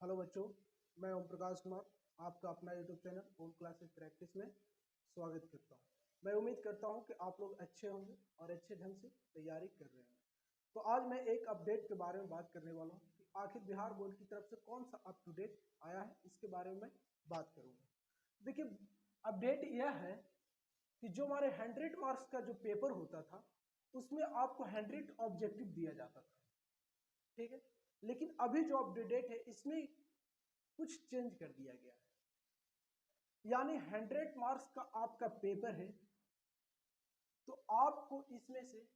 Hello बच्चों, मैं ओम प्रकाश कुमार आपका अपना यूट्यूब चैनल ओम क्लासेस प्रैक्टिस में स्वागत करता हूं। मैं उम्मीद करता हूं कि आप लोग अच्छे होंगे और अच्छे ढंग से तैयारी कर रहे हैं। तो आज मैं एक अपडेट के बारे में बात करने वाला हूं कि आखिर बिहार बोर्ड की तरफ से कौन सा अप टू डेट आया है, इसके बारे में मैं बात करूँगा। देखिए, अपडेट यह है कि जो हमारे 100 मार्क्स का जो पेपर होता था उसमें आपको 100 ऑब्जेक्टिव दिया जाता था, ठीक है। लेकिन अभी जो अपडेट है इसमें कुछ चेंज कर दिया गया है, यानी 100 मार्क्स का आपका पेपर है तो आपको इसमें से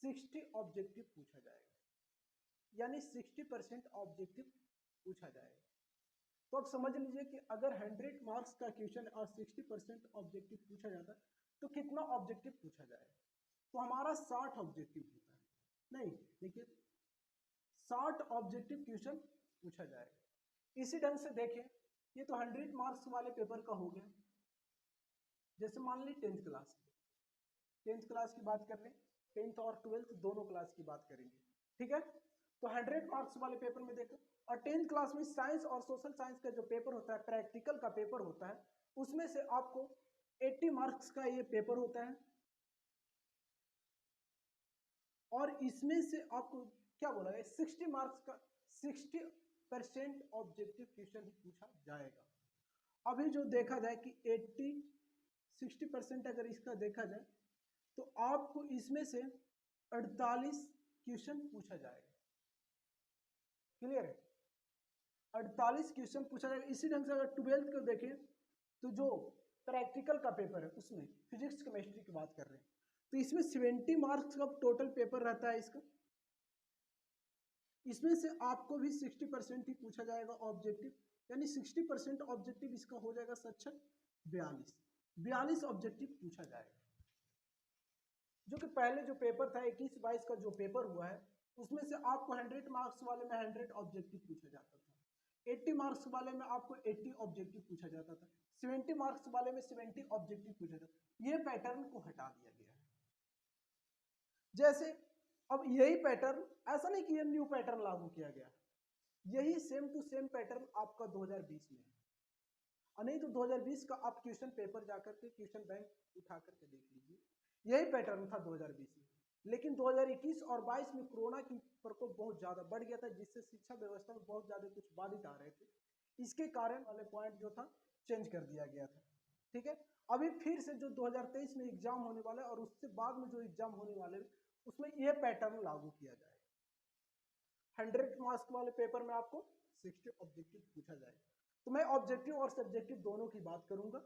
60 ऑब्जेक्टिव पूछा जाएगा, यानी 60% ऑब्जेक्टिव पूछा जाएगा। तो आप समझ लीजिए कि अगर 100 मार्क्स का क्वेश्चन और 60% ऑब्जेक्टिव पूछा जाता है तो कितना ऑब्जेक्टिव पूछा जाएगा। तो हमारा 60 ऑब्जेक्टिव होता है, नहीं देखिए 60 ऑब्जेक्टिव क्वेश्चन पूछा जाएगा। इसी ढंग से देखें, ये तो 100 मार्क्स वाले पेपर का हो गया। जैसे मान ली 10th क्लास की बात कर लें, 10th और 12th दोनों क्लास की बात करेंगे, ठीक है। तो 100 मार्क्स वाले पेपर में देखो, और 10th क्लास में साइंस और सोशल साइंस का जो पेपर होता है, प्रैक्टिकल का पेपर होता है, उसमें से आपको 80 मार्क्स का ये पेपर होता है और इसमें से आपको क्या बोला गया, 60 मार्क्स का 60% ऑब्जेक्टिव क्वेश्चन ही पूछा जाएगा। अभी जो देखा जाए कि 60% अगर इसका देखा जाए तो आपको इसमें से 48 क्वेश्चन पूछा जाएगा। क्लियर है, 48 क्वेश्चन पूछा जाएगा। इसी ढंग से अगर 12th को देखें तो जो प्रैक्टिकल का पेपर है उसमें फिजिक्स केमिस्ट्री की बात कर रहे हैं तो इसमें 70 मार्क्स का टोटल पेपर रहता है इसका। इसमें से आपको भी 60% ही पूछा जाएगा ऑब्जेक्टिव, यानी 60% ऑब्जेक्टिव इसका हो जाएगा 42 ऑब्जेक्टिव पूछा जाएगा। जो कि पहले जो पेपर था 21-22 का जो पेपर हुआ है उसमें से आपको 100 मार्क्स वाले में 100 ऑब्जेक्टिव पूछा जाता था, 80 मार्क्स वाले में आपको 80 ऑब्जेक्टिव पूछा जाता था, 70 मार्क्स वाले में 70 ऑब्जेक्टिव पूछा जाता। ये पैटर्न को हटा दिया गया है। जैसे अब यही पैटर्न, ऐसा नहीं कि ये न्यू पैटर्न लागू किया गया, यही सेम टू सेम पैटर्न आपका 2020 में है। और नहीं तो 2020 का आप क्वेश्चन पेपर जाकर के क्वेश्चन बैंक उठा करके देख लीजिए, यही पैटर्न था 2020 में। लेकिन 2021 और 22 में कोरोना की प्रकोप बहुत ज्यादा बढ़ गया था, जिससे शिक्षा व्यवस्था में बहुत ज्यादा कुछ बाधित आ रहे थे। इसके कारण वाले पॉइंट जो था चेंज कर दिया गया था, ठीक है। अभी फिर से जो 2023 में एग्जाम होने वाला है और उससे बाद में जो एग्जाम होने वाले उसमें यह पैटर्न लागू किया जाएगा। 100 मार्क्स वाले पेपर में आपको 60 ऑब्जेक्टिव पूछा जाएगा। तो मैं ऑब्जेक्टिव और सब्जेक्टिव दोनों की बात करूंगा।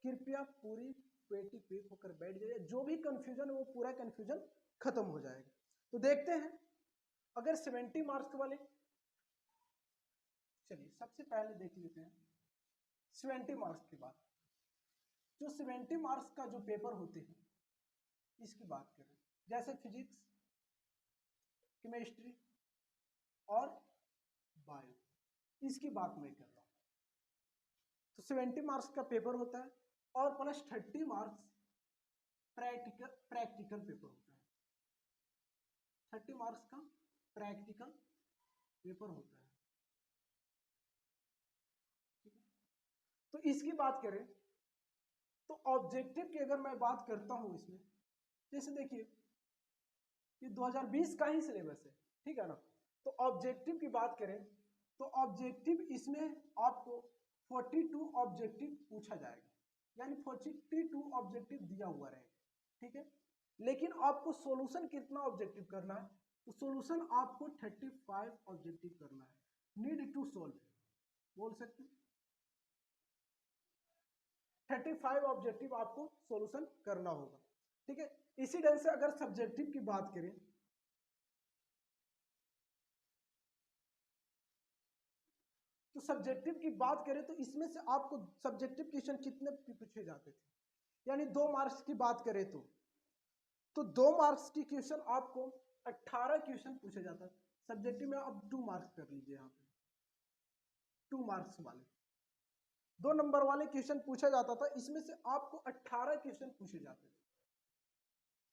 कृपया पूरी पेटी पे होकर बैठ जाइए, जो भी कंफ्यूजन है वो पूरा कंफ्यूजन खत्म हो जाएगा। तो देखते हैं, अगर 70 मार्क्स वाले, चलिए सबसे पहले देख लेते हैं 70 मार्क्स की बात। जो 70 मार्क्स का जो पेपर होते हैं इसकी बात करें, जैसे फिजिक्स, केमिस्ट्री और बायो, इसकी बात मैं कर रहा हूं। तो 70 मार्क्स का पेपर होता है और प्लस 30 मार्क्स प्रैक्टिकल पेपर होता है। 30 मार्क्स का प्रैक्टिकल पेपर होता है, ठीक है। तो इसकी बात करें तो ऑब्जेक्टिव की अगर मैं बात करता हूं इसमें, जैसे देखिए ये 2020 का ही सिलेबस है, ठीक है ना। तो ऑब्जेक्टिव की बात करें तो ऑब्जेक्टिव इसमें आपको 42 ऑब्जेक्टिव पूछा जाएगा, यानी 42 ऑब्जेक्टिव दिया हुआ रहेगा, ठीक है। लेकिन आपको सॉल्यूशन कितना ऑब्जेक्टिव करना है, तो सॉल्यूशन आपको 35 ऑब्जेक्टिव करना है। नीड टू सॉल्व बोल सकते हैं, 35 ऑब्जेक्टिव आपको सॉल्यूशन करना होगा, ठीक है। इसी ढंग से अगर सब्जेक्टिव की बात करें तो सब्जेक्टिव की बात करें तो इसमें से आपको सब्जेक्टिव क्वेश्चन कितने पूछे जाते थे, यानी 2 मार्क्स की बात करें तो 2 मार्क्स की क्वेश्चन आपको 18 क्वेश्चन पूछे जाता है सब्जेक्टिव में। अब 2 मार्क्स कर लीजिए, यहाँ पे 2 मार्क्स वाले 2 नंबर वाले क्वेश्चन पूछा जाता था, इसमें से आपको 18 क्वेश्चन पूछे जाते थे।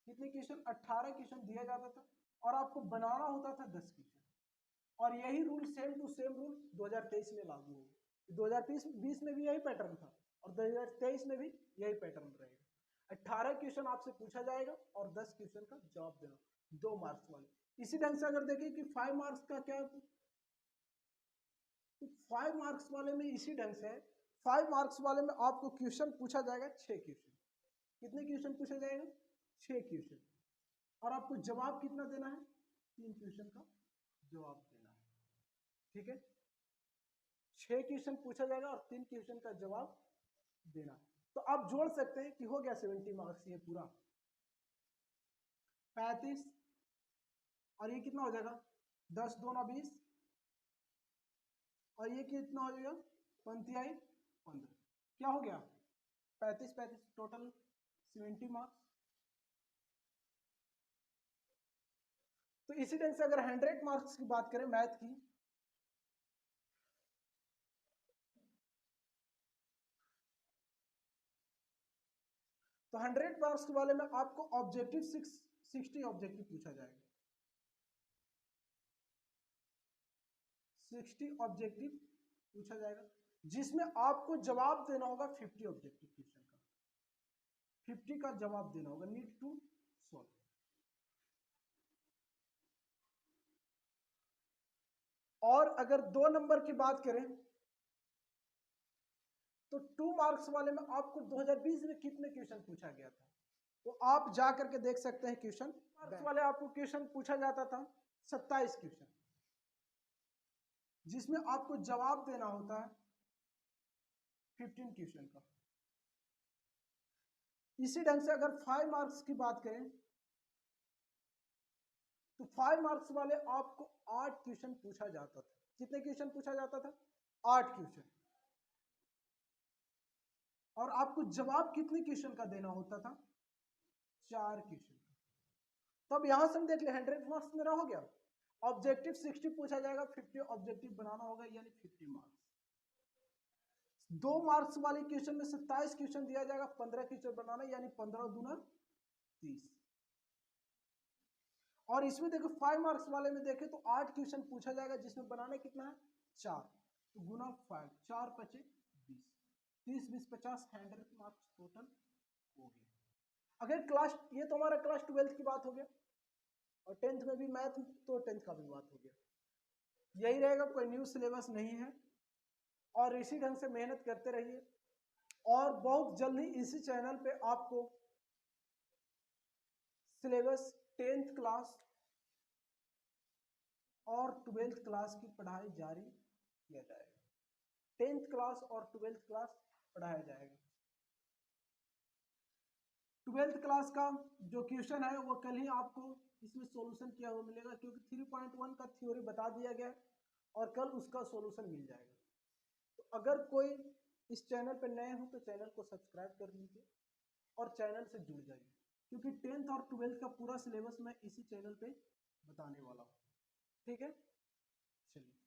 कितने क्वेश्चन, 18 क्वेश्चन दिया जाता था और आपको बनाना होता था 10 क्वेश्चन। और यही rule same to same rule 2023 में लागू होगा। 2020 में भी यही पैटर्न था और 2023 में भी यही पैटर्न रहेगा। 18 क्वेश्चन आपसे पूछा जाएगा और 10 क्वेश्चन का जवाब देना, 2 मार्क्स वाले। इसी ढंग से अगर देखें कि 5 मार्क्स का क्या, तो 5 मार्क्स वाले में इसी ढंग से है। 5 मार्क्स वाले में आपको क्वेश्चन पूछा जाएगा 6 क्वेश्चन। कितने क्वेश्चन पूछा जाएगा? 6 क्वेश्चन। और आपको जवाब कितना देना है? 3 क्वेश्चन का जवाब देना है। ठीक है, 6 क्वेश्चन पूछा जाएगा और 3 क्वेश्चन का जवाब देना है। तो आप जोड़ सकते हैं कि हो गया 70 मार्क्स ये पूरा, 35 और ये कितना हो जाएगा 10 2 9 20 और ये कितना हो जाएगा 15 क्या हो गया 35 टोटल 70 मार्क्स। तो इसी ढंग से अगर 100 मार्क्स की बात करें मैथ की, तो 100 मार्क्स वाले में आपको ऑब्जेक्टिव 60 ऑब्जेक्टिव पूछा जाएगा। 60 ऑब्जेक्टिव पूछा जाएगा जिसमें आपको जवाब देना होगा 50 ऑब्जेक्टिव क्वेश्चन का, 50 का जवाब देना होगा, नीड टू सॉल्व। और अगर 2 नंबर की बात करें तो 2 मार्क्स वाले में आपको 2020 में कितने क्वेश्चन पूछा गया था, तो आप जा करके देख सकते हैं क्वेश्चन। मार्क्स वाले आपको क्वेश्चन पूछा जाता था 27 क्वेश्चन, जिसमें आपको जवाब देना होता है 15 क्वेश्चन का। इसी ढंग से अगर 5 मार्क्स की बात करें तो 5 मार्क्स वाले आपको 8 क्वेश्चन पूछा जाता था। कितने क्वेश्चन पूछा जाता था? 8 क्वेश्चन। और आपको जवाब कितने क्वेश्चन का देना होता था? 4 क्वेश्चन का। तब यहां से हम देख ले 100 मार्क्स मेरा हो गया। ऑब्जेक्टिव 60 पूछा जाएगा, 50 ऑब्जेक्टिव बनाना होगा यानी 50 मार्क्स। 2 मार्क्स वाले क्वेश्चन में 27 क्वेश्चन दिया जाएगा, 15 क्वेश्चन बनाना यानी 15 दूना 30। और इसमें देखो 5 मार्क्स वाले में देखें तो 8 क्वेश्चन पूछा जाएगा जिसमें बनाने कितना है 4, तो गुना 5, 4 5 20, 30 20 50, 100 मार्क्स टोटल हो गया। अगर क्लास, ये तो हमारा क्लास 12 की बात हो गया और 10th में भी मैथ, तो 10th का भी बात हो गया। यही रहेगा, कोई न्यू सिलेबस नहीं है और इसी ढंग से मेहनत करते रहिए। और बहुत जल्द ही इसी चैनल पे आपको सिलेबस 10th क्लास और 12th क्लास की पढ़ाई जारी किया जाएगा। 10th क्लास और 12th क्लास पढ़ाया जाएगा। 12th क्लास का जो क्वेश्चन है वो कल ही आपको इसमें सॉल्यूशन किया हुआ मिलेगा, क्योंकि 3.1 का थ्योरी बता दिया गया है और कल उसका सॉल्यूशन मिल जाएगा। तो अगर कोई इस चैनल पर नए हो तो चैनल को सब्सक्राइब कर लीजिए और चैनल से जुड़ जाइए, क्योंकि 10th और 12th का पूरा सिलेबस मैं इसी चैनल पे बताने वाला हूँ। ठीक है, चलिए।